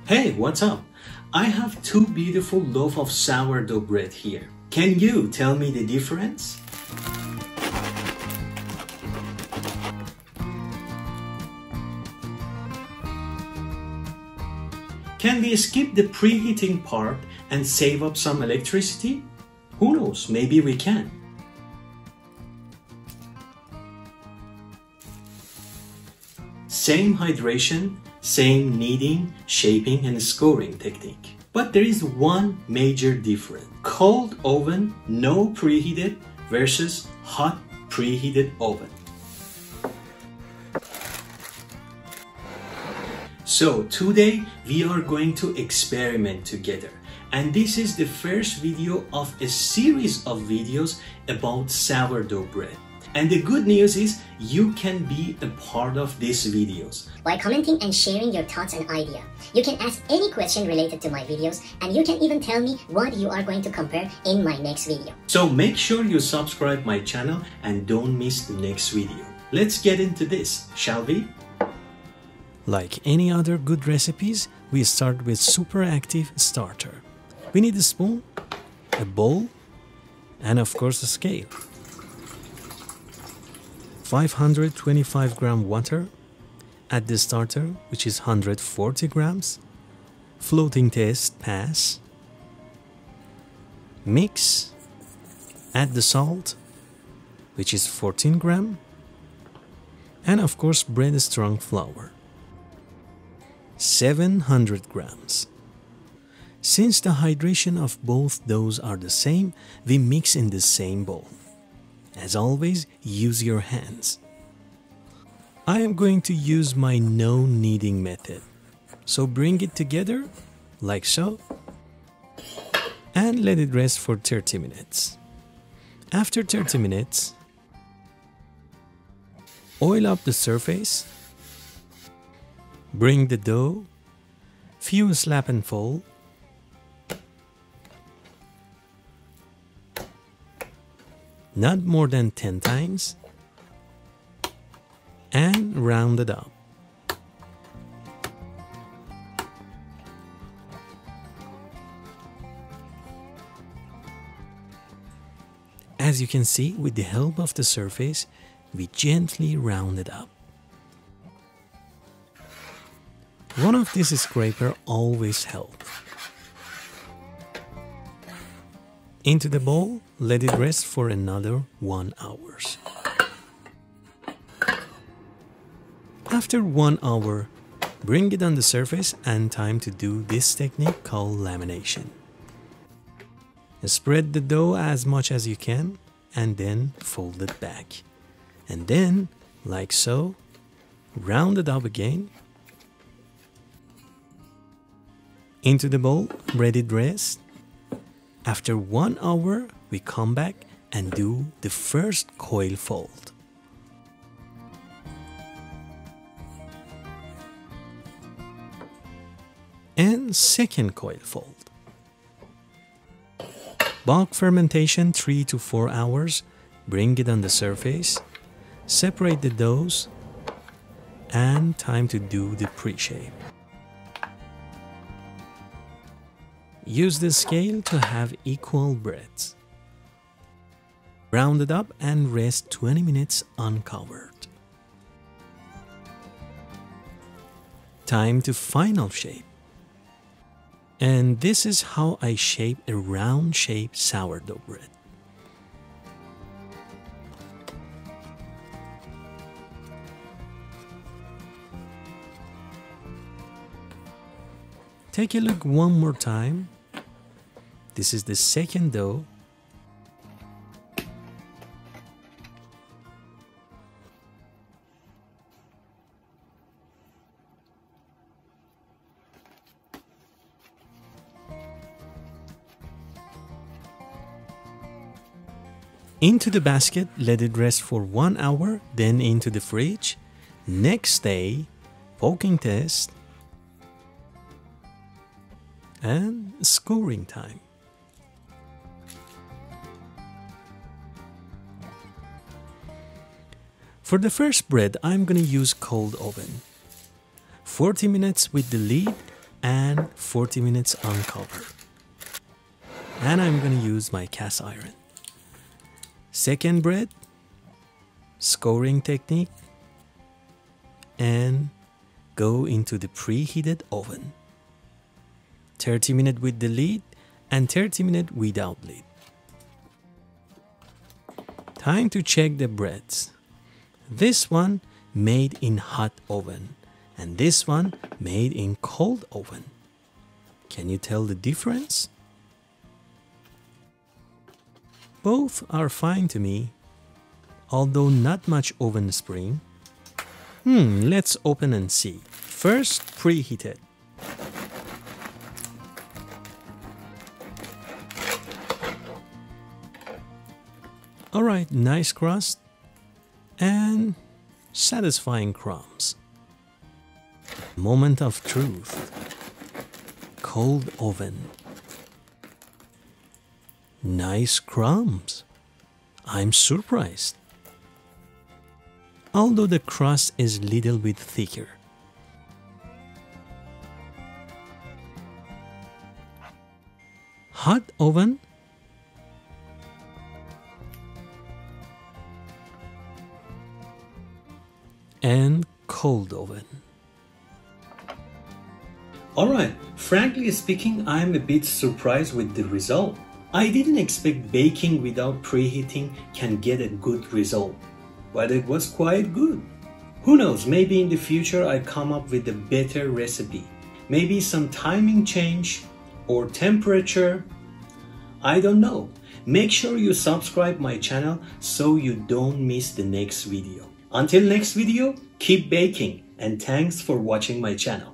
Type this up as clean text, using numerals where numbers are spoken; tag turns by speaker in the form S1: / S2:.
S1: Hey, what's up? I have two beautiful loaf of sourdough bread here. Can you tell me the difference? Can we skip the preheating part and save up some electricity? Who knows, maybe we can. Same hydration, same kneading, shaping and scoring technique. But there is one major difference. Cold oven, no preheated versus hot preheated oven. So today we are going to experiment together, and this is the first video of a series of videos about sourdough bread. And the good news is you can be a part of these videos
S2: by commenting and sharing your thoughts and idea. You can ask any question related to my videos, and you can even tell me what you are going to compare in my next video.
S1: So make sure you subscribe my channel and don't miss the next video. Let's get into this, shall we? Like any other good recipes, we start with super active starter. We need a spoon, a bowl, and of course a scale. 525 gram water, add the starter, which is 140 grams, floating test pass, mix, add the salt, which is 14 gram, and of course bread strong flour, 700 grams. Since the hydration of both those are the same, we mix in the same bowl. As always, use your hands. I am going to use my no kneading method. So bring it together, like so, and let it rest for 30 minutes. After 30 minutes, oil up the surface, bring the dough, few slap and fold, not more than 10 times, and round it up. As you can see, with the help of the surface, we gently round it up. One of these scraper always helps. Into the bowl, let it rest for another 1 hour. After 1 hour, bring it on the surface and time to do this technique called lamination. Spread the dough as much as you can and then fold it back. And then, like so, round it up again. Into the bowl, let it rest. After 1 hour, we come back and do the first coil fold. And second coil fold. Bulk fermentation 3 to 4 hours. Bring it on the surface. Separate the doughs. And time to do the pre-shape. Use the scale to have equal breadths. Round it up and rest 20 minutes uncovered. Time to final shape. And this is how I shape a round shaped sourdough bread. Take a look one more time. This is the second dough. Into the basket, let it rest for 1 hour, then into the fridge. Next day, poking test and scoring time. For the first bread, I'm gonna use cold oven. 40 minutes with the lid and 40 minutes on cover. And I'm going to use my cast iron. Second bread, scoring technique, and go into the preheated oven. 30 minutes with the lid and 30 minutes without lid. Time to check the breads. This one made in hot oven and this one made in cold oven. Can you tell the difference? Both are fine to me, although not much oven spring. Let's open and see. First, preheated. Alright, nice crust and satisfying crumbs. Moment of truth. Cold oven. Nice crumbs. I'm surprised. Although the crust is little bit thicker. Hot oven. And cold oven.
S3: Alright, frankly speaking, I'm a bit surprised with the result. I didn't expect baking without preheating can get a good result, but it was quite good. Who knows, maybe in the future I come up with a better recipe. Maybe some timing change or temperature. I don't know. Make sure you subscribe my channel so you don't miss the next video. Until next video, keep baking and thanks for watching my channel.